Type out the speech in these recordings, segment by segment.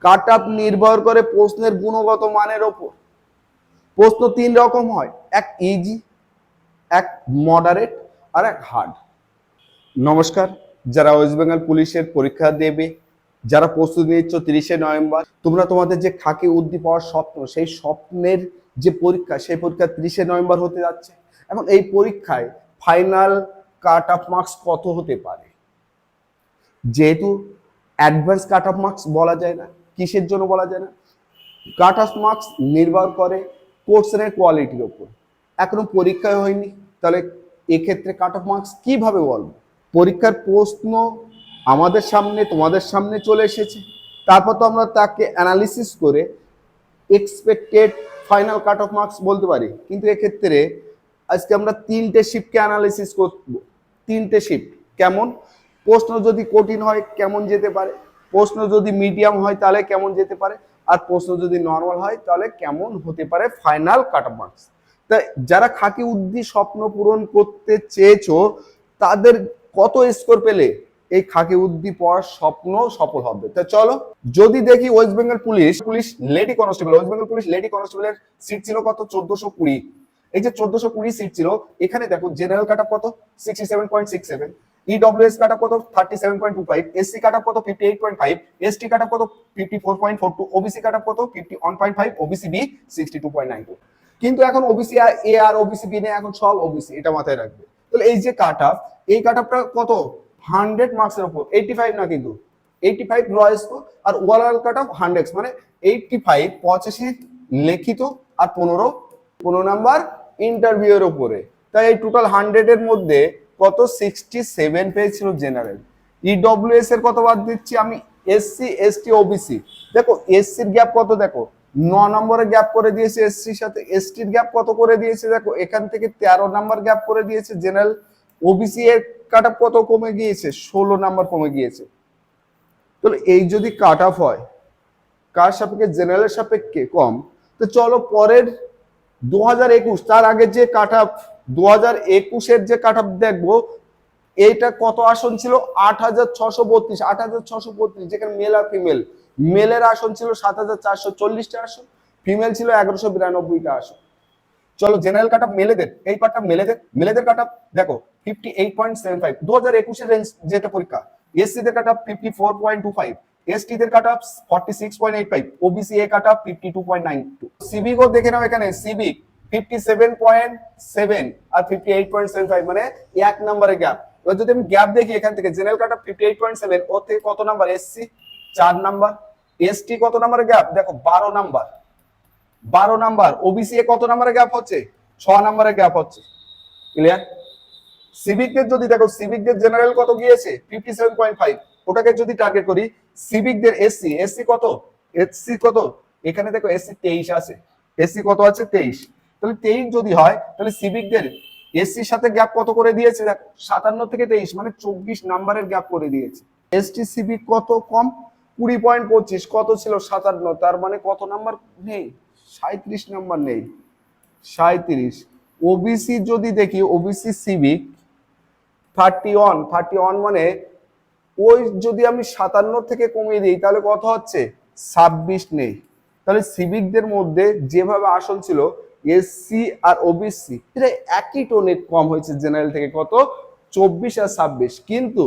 Cut off নির্ভর করে প্রশ্নের গুণগত মানের ওপর। প্রশ্ন তিন রকম হয়, এক ইজি, এক মডারেট আর এক হার্ড। নমস্কার, যারা ওয়েস্ট বেঙ্গল পুলিশের পরীক্ষা দেবে, যারা প্রস্তুতি নিচ্ছ 30শে নভেম্বর, তোমরা তোমাদের যে খাকি উর্দি পাওয়ার স্বপ্ন, সেই স্বপ্নের যে পরীক্ষা, সেই পরীক্ষা 30শে নভেম্বর হতে যাচ্ছে। এখন এই পরীক্ষায় ফাইনাল কাট অফ মার্কস কত হতে পারে? যেহেতু অ্যাডভান্স কাট অফ মার্কস বলা যায় না, কিসের জন্য বলা যায় না? কাট অফ মার্কস নির্ভর করে কোশ্চেনের কোয়ালিটির ওপর। এখনো পরীক্ষায় হয়নি, তাহলে এক্ষেত্রে কাট অফ মার্কস কিভাবে বলবো? পরীক্ষার প্রশ্ন আমাদের সামনে, তোমাদের সামনে চলে এসেছে, তারপর তো আমরা তাকে অ্যানালিসিস করে expected final cut off marks বলতে পারি। কিন্তু এক্ষেত্রে আজকে আমরা তিনটে শিফটকে অ্যানালিসিস করব। তিনটে শিফট কেমন? প্রশ্ন যদি কঠিন হয় কেমন যেতে পারে, প্রশ্ন যদি মিডিয়াম হয় তাহলে কেমন যেতে পারে, আর প্রশ্ন যদি নর্মাল হয় তাহলে কেমন হতে পারে ফাইনাল কাট অফ মার্কস। তাই যারা খাকি উর্দি স্বপ্ন পূরণ করতে চেয়েছো, তাদের কত স্কোর পেলে এই খাকি উর্দি পড়ার স্বপ্ন সফল হবে? তা চলো যদি দেখি West Bengal police lady constable, West Bengal police lady কনস্টেবলের সিট ছিল কত? 1420। এই যে 1420 সিট ছিল, এখানে দেখো জেনারেল কাট অফ কত? 67.67, ইডব্লিউএস কাট অফ কত? 37.25, এসসি কাট অফ কত? 58.5, এসটি কাট অফ কত? 54.42, ওবিসি কাট অফ কত? 51.5, ওবিসি বি 62.92। কিন্তু এখন ওবিসি এ আর ওবিসি বি নেই, এখন সব ওবিসি, এটা মাথায় রাখবে। তাহলে এই যে কাট অফ, এই কাট অফটা কত? 100 মার্কসের উপর, 85 না, কিন্তু 85 র স্কোর, আর ওভারঅল কাট অফ 100, মানে 85 85 লিখিত, আর 15 নাম্বার ইন্টারভিউ এর উপরে। তাই এই টোটাল 100 এর মধ্যে কত? 67 পেয়েছিল জেনারেল। ইডব্লিউএস এর কত বাদ দিচ্ছি আমি? SC ST OBC. দেখো এসসির গ্যাপ কত, দেখো 9 নম্বরের গ্যাপ করে দিয়েছে এসসির সাথে। এসটির গ্যাপ কত করে দিয়েছে? দেখো এখান থেকে 13 নাম্বার গ্যাপ করে দিয়েছে জেনারেল। ওবিসি এর কাট অফ কত কমে গিয়েছে? 16 নাম্বার কমে গিয়েছে। তাহলে এই যদি কাট অফ হয় কার সাপেক্ষে? জেনারেলের সাপেক্ষে কম। তো চলো পরের 2021, তার আগে যে কাট অফ 2021-এর যে কাট অফ দেখবো, এইটা কত আসন ছিল? 8632। 8632, যেখানে মেল আর ফিমেল, মেলের আসন ছিল 7440টা আসন, ফিমেল ছিল 1192টা আসন। চলো জেনারেল কাট অফ মেলেদের, এই পার্টটা মেলেদের কাট অফ দেখো 58.75, 2021-এর রেঞ্জ যেটা পরীক্ষা। এসসি দের কাট অফ 54.25, এসটি দের কাট অফ 46.85, ওবিসি এ কাট অফ 52.92। সিভিক ও দেখে নাও, এখানে সিভিক 57.7 আর 58.75, মানে এক নম্বরের গ্যাপ। এবার যদি আমি গ্যাপ দেখি, এখান থেকে জেনারেল কাট অফ 58.7, ওর থেকে কত নাম্বার? এসসি 4 নাম্বার, এসটি কত নাম্বারের গ্যাপ? দেখো 12 নাম্বার, 12 নাম্বার। ওবিসি এ কত নাম্বারের গ্যাপ হচ্ছে? 6 নাম্বারের গ্যাপ হচ্ছে। ক্লিয়ার? সিভিকদের যদি দেখো, সিভিকদের জেনারেল কত গিয়েছে? 57.5, ওটাকে যদি টার্গেট করি। সিভিকদের এসসি কত? এসসি কত? এখানে দেখো এসসি 23 আছে, এসসি কত আছে? 23। তাহলে 23 যদি হয়, তাহলে সিভিকদের এসসির সাথে গ্যাপ কত করে দিয়েছে? দেখো 57 থেকে 23, মানে 24 নাম্বারের গ্যাপ করে দিয়েছে। এসটি সিভিক কত কম? 20.25, কত ছিল? 57, তার মানে কত নাম্বার নেই? 37 নাম্বার নেই, 37। ওবিসি যদি দেখি, ওবিসি সিভিক 31, মানে ওই যদি আমি 57 থেকে কমিয়ে দিই তাহলে কত হচ্ছে? 26 নেই। তাহলে সিভিকদের মধ্যে যেভাবে আসন ছিল, এসসি আর ওবিসি এটা একই টোনে কম হয়েছে জেনারেল থেকে, কত? 24 আর 26। কিন্তু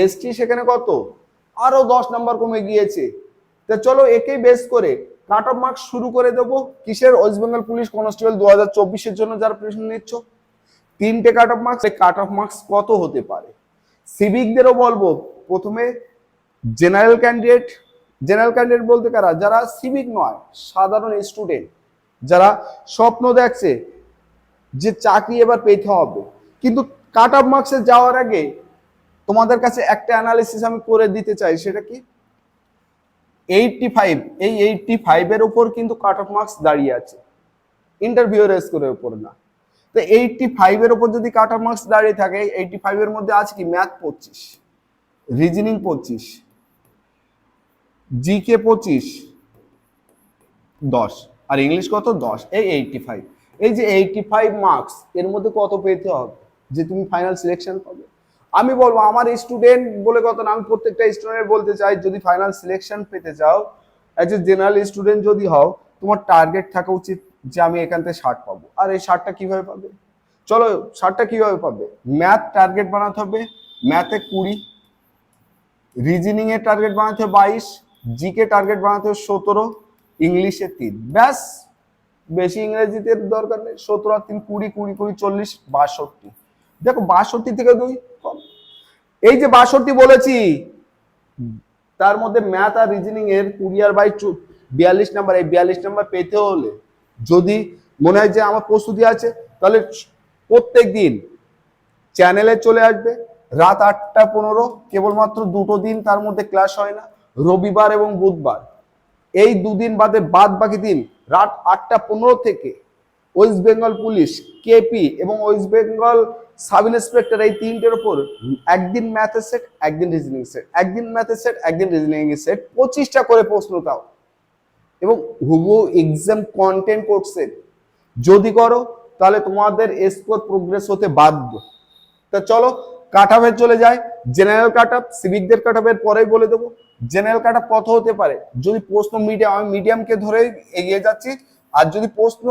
এসটি সেখানে কত? আরো 10 নাম্বার কমে গিয়েছে। তো চলো একেই বেস করে কাট অফ মার্কস শুরু করে দেবো। কিসের? ওয়েস্ট বেঙ্গল পুলিশ কনস্টেবল 2024-এর জন্য যারা প্রশ্ন নিচ্ছ, তিনটে cut off marks. Cut off marks কত হতে পারে? সিভিকদেরও বলবো। প্রথমে জেনারেল ক্যান্ডিডেট বলতে কারা? যারা সিভিক নয়, সাধারণ স্টুডেন্ট, যারা স্বপ্ন দেখছে যে চাকরি এবার পেতে হবে। কিন্তু কাট অফ মার্কসে যাওয়ার আগে তোমাদের কাছে একটা অ্যানালিসিস আমি করে দিতে চাই, সেটা কি? 85, এই 85 এর উপর কিন্তু কাট অফ মার্কস দাঁড়িয়ে আছে, ইন্টারভিউর স্কোরের উপর না। তো 85 এর উপর যদি কাট অফ মার্কস দাঁড়িয়ে থাকে, 85 এর মধ্যে আছে কি? ম্যাথ 25, রিজনিং 25, জিকে 25, 10, আর ইংলিশ কত? 10। এই 85, এই যে 85 মার্কস, এর মধ্যে কত পেতে হবে যে তুমি ফাইনাল সিলেকশন পাবে? আমি বলবো, আমার স্টুডেন্ট বলে কথা না, আমি প্রত্যেকটা স্টুডেন্ট বলতে চাই, যদি ফাইনাল সিলেকশন পেতে চাও অ্যাজ এ জেনারেল স্টুডেন্ট যদি হও, তোমার টার্গেট থাকা উচিত যে আমি এখান থেকে 60 পাবো। আর এই 60টা কিভাবে পাবে? চলো 60টা কিভাবে পাবে? ম্যাথ টার্গেট বানাতে হবে, ম্যাথে 20, রিজনিং এর টার্গেট বানাতে হবে 22, জিকে টার্গেট বানাতে হবে 17, ইংলিশে 3। ব্যাস, বেশি ইংরেজিতে দরকার নেই। 17 আর 3 20, 20 20 40, 62। দেখো 62 থেকে 2 কম। এই যে 62 বলেছি, তার মধ্যে ম্যাথ আর রিজনিং এর 20 আর 42 নাম্বার। এই 42 নাম্বার পেতে হলে যদি মনে হয় যে আমার প্রস্তুতি আছে, তাহলে প্রত্যেক দিন চ্যানেলে চলে আসবে রাত 8টা 15। কেবলমাত্র দুটো দিন তার মধ্যে ক্লাস হয় না, রবিবার এবং বুধবার। এই দুদিন বাদে বাদ বাকি দিন রাত 8টা 15 থেকে ওয়েস্ট বেঙ্গল পুলিশ, কেপি এবং ওয়েস্ট বেঙ্গল সাব ইন্সপেক্টর, এই তিনটের উপর একদিন ম্যাথের সেট, একদিন রিজনিং সেট, একদিন ম্যাথের সেট, একদিন রিজনিং এর সেট, 25টা করে প্রশ্ন দাও এবং হুবহু এক্সাম কন্টেন্ট করছে। যদি করো তাহলে তোমাদের স্কোর প্রোগ্রেস হতে বাধ্য। তা চলো কাট অফে চলে যায়। জেনারেল কাট অফ, সিভিকদের কাট অফের পরেই বলে দেবো। জেনারেল কাট অফ কত হতে পারে? যদি প্রশ্ন মিডিয়াম, আমি মিডিয়ামকে ধরে এগিয়ে যাচ্ছি। আর যদি প্রশ্ন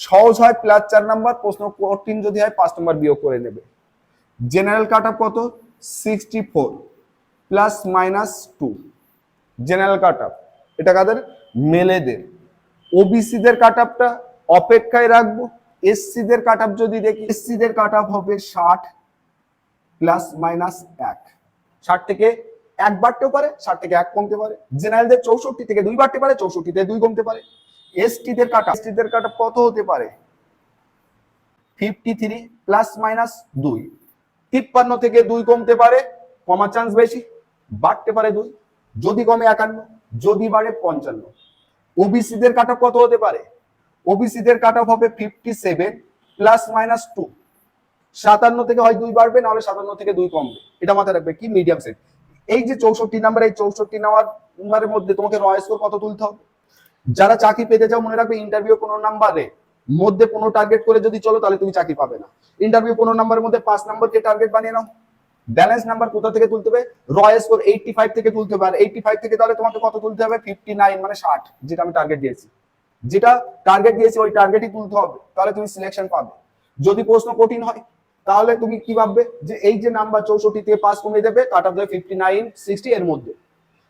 সহজ হয় +4 নাম্বার, প্রশ্ন কঠিন যদি হয় 5 নাম্বার বিয়োগ করে নেবে। জেনারেল কাট অফ কত? 64 +-2 জেনারেল কাট অফ। এটা কাদের? মেলেদের। ওবিসিদের কাট অফটা অপেক্ষায় রাখবো। এসসিদের কাট অফ যদি দেখি, এসসিদের কাট অফ হবে 60 +-1। 60 থেকে 1 বাড়তেও পারে, 60 থেকে 1 কমতে পারে। জেনারেলদের 64 থেকে 2 বাড়তে পারে, 64 থেকে 2 কমতে পারে। এসটিদের কাট অফ কত হতে পারে? 53 +-2। 53 থেকে 2 কমতে পারে, কমার চান্স বেশি, বাড়তে পারে 2। যদি কমে 51, যদি বাড়ে 55। ওবিসিদের কাট অফ কত হতে পারে? ওবিসিদের কাট অফ হবে 57 +-2। 57 থেকে হয় 2 বাড়বে, নাহলে 57 থেকে 2 কমবে। এটা মাথায় রাখবে। কি? Medium set. এই যে 64 নাম্বার, এই 64 নাম্বারের মধ্যে তোমাকে র স্কোর কত তুলতে হবে? যারা চাকরি পেতে চাও, মনে রাখবে ইন্টারভিউ 15 নাম্বারে মধ্যে 15 টার্গেট করে যদি চলো, তাহলে তুমি চাকরি পাবে না। ইন্টারভিউ 15 নাম্বারের মধ্যে 5 নাম্বারকে টার্গেট বানিয়ে নাও। ব্যালেন্স নাম্বার কোথা থেকে তুলতে হবে? র স্কোর 85 থেকে তুলতে হবে। আর 85 থেকে তাহলে তোমাকে কত তুলতে হবে? 59, মানে 60, যেটা আমি টার্গেট দিয়েছি। যেটা টার্গেট দিয়েছি ওই টার্গেটই তুলতে হবে, তাহলে তুমি সিলেকশন পাবে। যদি প্রশ্ন কঠিন হয় তাহলে তুমি কি ভাববে যে এই যে নাম্বার 64 থেকে 5 কমিয়ে দেবে, কাট অফ দেবে 59 60 এর মধ্যে।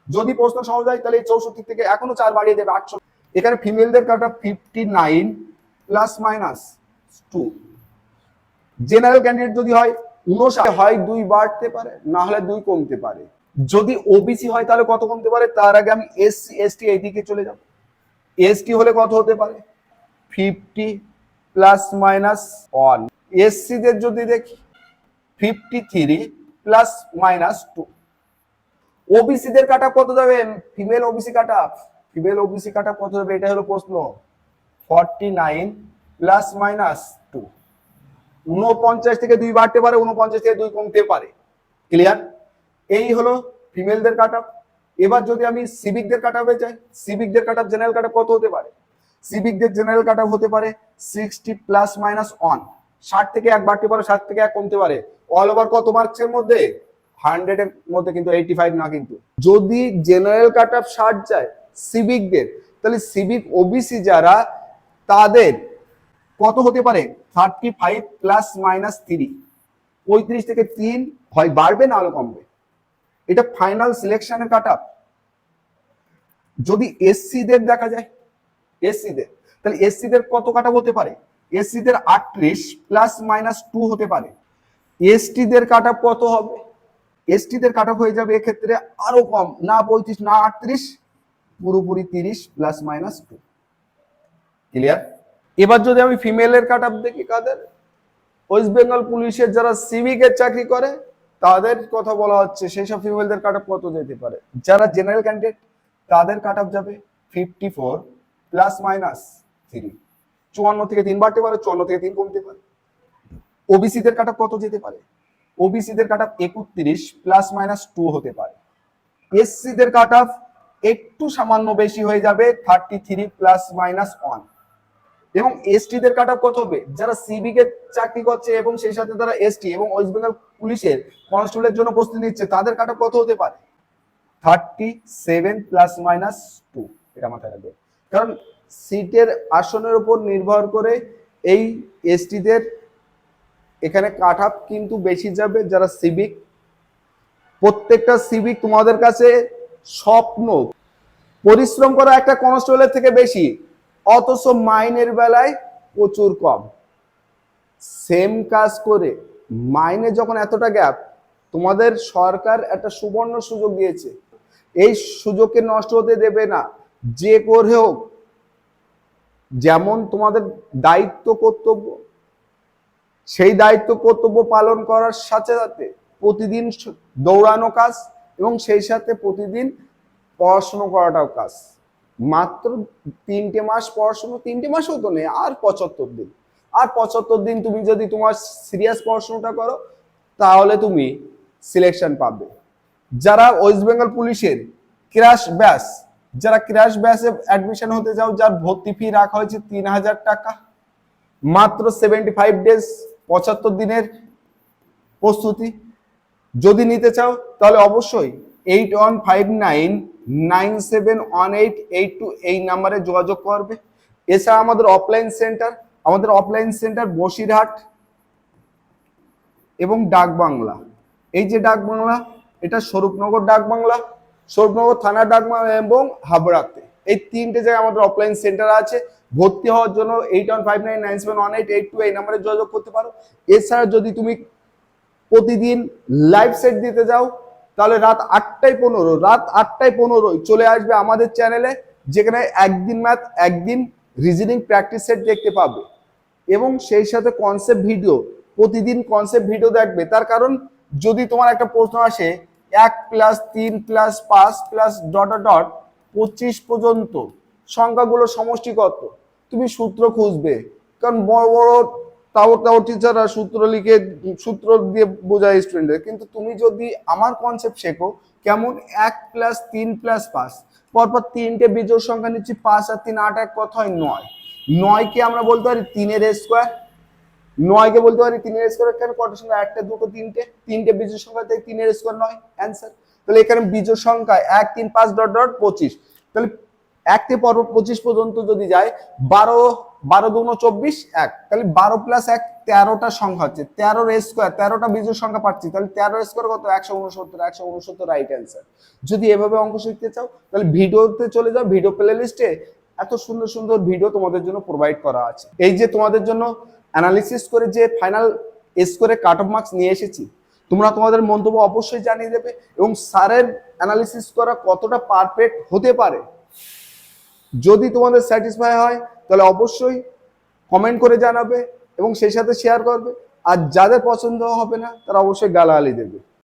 যদি প্রশ্ন সহজ হয় তাহলে এই 64 থেকে এখনো 4 বাড়িয়ে দেবে 800। এখানে ফিমেলদের কাট অফ 59 +-2। জেনারেল ক্যান্ডিডেট যদি হয় 59, হয় 2 বাড়তে পারে, না হলে 2 কমতে পারে। যদি ওবিসি হয় তাহলে কত কমতে পারে? তার আগে আমি এসসি এসটি এইদিকে চলে যাব। এসটি হলে কত হতে পারে? 50 +-1। এসসিদের যদি দেখি 53 +-2। ওবিসিদের কাট অফ কত যাবে? Female OBC cut off, female OBC কাট অফ কত যাবে? এটা হলো প্রশ্ন। 49 +-2। 49 থেকে 2 বাড়তে পারে, 49 থেকে 2 কমতে পারে। ক্লিয়ার? এই হলো ফিমেলদের কাট অফ। এবার যদি আমি সিভিকদের কাট অফে যাই, সিভিকদের cut off, general cut off কত হতে পারে? সিভিকদের জেনারেল কাট অফ হতে পারে 60 +-1। 60 থেকে 1 বাড়তে পারে, 60 থেকে 1 কমতে পারে। অল ওভার কত মার্কসের মধ্যে? 100 এর মধ্যে, কিন্তু 85 না। কিন্তু যদি জেনারেল কাট অফ 60 যায় সিভিকদের, তাহলে সিভিক ওবিসি যারা, তাদের কত হতে পারে? 35 +-3। 35 থেকে 3 হয় বাড়বে, না হলে কমবে। এটা ফাইনাল সিলেকশনের কাট অফ। যদি এসসিদের দেখা যায়, এসসিদের, তাহলে এসসিদের কত কাট অফ হতে পারে? এসসিদের 38 +-2 হতে পারে। এসটিদের কাট অফ কত হবে? এসটিদের কাট অফ হয়ে যাবে এক্ষেত্রে আরো কম, না 35 না 38, পুরোপুরি 30 +-2। ক্লিয়ার? এবার যদি আমি ফিমেলের কাট অফ দেখি, কাদের? ওয়েস্ট বেঙ্গল পুলিশের যারা সিভিকের চাকরি করে তাদের কথা বলা হচ্ছে। সেই সব ফিমেলদের কাট অফ কত যেতে পারে? যারা জেনারেল ক্যান্ডিডেট তাদের কাট অফ যাবে 54 +-3। 54 থেকে 3 বাড়তে পারে, 54 থেকে 3 কমতে পারে। ওবিসিদের কাট অফ কত যেতে পারে? ওবিসিদের কাট অফ 31 +-2 হতে পারে। এসসিদের কাট অফ একটু সামান্য বেশি হয়ে যাবে, 33 +-1। এবং এসটিদের কাট অফ কত হবে? যারা সিভিকে চাকরি করছে এবং সেই সাথে তারা এসটি এবং ওয়েস্ট বেঙ্গল পুলিশের কনস্টেবলের জন্য প্রস্তুতি নিচ্ছে, তাদের কাট অফ কত হতে পারে? 37 +-2। এটা মাথায় রাখবে। কারণ সিটের আসনের উপর নির্ভর করে এই এসটিদের এখানে কাট অফ কিন্তু বেশি যাবে। যারা সিভিক, প্রত্যেকটা সিভিক তোমাদের কাছে স্বপ্ন, পরিশ্রম করা একটা কনস্টেবলের থেকে বেশি, অথচ মাইনের বেলায় প্রচুর কম। সেম কাজ করে মাইনে যখন এতটা গ্যাপ, তোমাদের সরকার একটা সুবর্ণ সুযোগ দিয়েছে, এই সুযোগকে নষ্ট হতে দেবে না। যে করে হোক, যেমন তোমাদের দায়িত্ব কর্তব্য, সেই দায়িত্ব কর্তব্য পালন করার সাথে সাথে প্রতিদিন দৌড়ানো কাজ এবং সেই সাথে প্রতিদিন পড়াশুনো করাটাও কাজ। মাত্র 3টে মাস পড়াশুনো, 3টে মাসও তো নেই, আর 75 দিন। আর 75 দিন তুমি যদি তোমার সিরিয়াস পড়াশোনাটা করো, তাহলে তুমি সিলেকশন পাবে। যারা ওয়েস্ট বেঙ্গল পুলিশের ক্র্যাশ ব্যাচ, যারা ক্র্যাশ ব্যাচে অ্যাডমিশন হতে চাও, যার ভর্তি ফি রাখা হয়েছে 3000 টাকা, মাত্র 75 ডেজ, 75 দিনের প্রস্তুতি যদি নিতে চাও, তাহলে অবশ্যই 8159971882 এই নাম্বারে যোগাযোগ করবে। এছাড়া আমাদের অফলাইন সেন্টার বসিরহাট এবং ডাকবাংলা। এই যে ডাকবাংলা, এটা স্বরূপনগর ডাকবাংলা, স্বরূপনগর থানা ডাকবাংলা এবং হাবড়াতে, এই 3টে জায়গায় আমাদের অফলাইন সেন্টার আছে। ভর্তি হওয়ার জন্য 8159971882 এই নাম্বারে যোগাযোগ করতে পারো। এছাড়া যদি তুমি প্রতিদিন লাইভ সেট দিতে যাও, তাহলে রাত 8টায় 15 চলে আসবে আমাদের চ্যানেলে, যেখানে একদিন ম্যাথ, একদিন রিজনিং প্র্যাকটিস সেট দেখতে পাবে এবং সেই সাথে কনসেপ্ট ভিডিও, প্রতিদিন কনসেপ্ট ভিডিও দেখবে। তার কারণ যদি তোমার একটা প্রশ্ন আসে 1+3+5+... 25 সংখ্যাগুলো সমষ্টি কত, তুমি সূত্র খুঁজবে, কারণ বড় বড় তাও টিচাররা সূত্র লিখে, সূত্র দিয়ে বোঝায় স্টুডেন্টদের। কিন্তু তুমি যদি আমার কনসেপ্ট শেখো, কেমন 1+3+5, পরপর 3টে বিজোড় সংখ্যা নিচ্ছি, 5 আর 3 8, এক কথায় 9। 9কে আমরা বলতে পারি 3-এর স্কোয়ার, 9কে বলতে পারি 3-এর স্কোয়ার। কেন, কত সংখ্যা, 1টা 2টো 3টে বিজোড় সংখ্যা, তাই 3-এর স্কোয়ার 9 অ্যান্সার। তাহলে এখানে বিজোড় সংখ্যা 1 3 5 .25, তাহলে 1 থেকে পরপর 25 পর্যন্ত যদি যায়, 12 12 2 24 1, তাহলে 12 + 1 13টা সংখ্যা হচ্ছে, 13-এর স্কোয়ার, 13টা বিজোড় সংখ্যা পাচ্ছি, তাহলে 13-এর স্কোয়ার কত, 169 রাইট অ্যান্সার। যদি এভাবে অঙ্ক শিখতে চাও, তাহলে ভিডিওতে চলে যাও, ভিডিও প্লে লিস্টে এত সুন্দর সুন্দর ভিডিও তোমাদের জন্য প্রোভাইড করা আছে। এই যে তোমাদের জন্য অ্যানালিসিস করে যে ফাইনাল স্কোরে কাট অফ মার্কস নিয়ে এসেছি, তোমরা তোমাদের মন্তব্য অবশ্যই জানিয়ে দেবে এবং স্যারের অ্যানালিসিস করা কতটা পারফেক্ট হতে পারে, যদি তোমাদের স্যাটিসফাই হয়, তাহলে অবশ্যই কমেন্ট করে জানাবে এবং সেই সাথে শেয়ার করবে। আর যাদের পছন্দ হবে না, তারা অবশ্যই গালাগালি দেবে।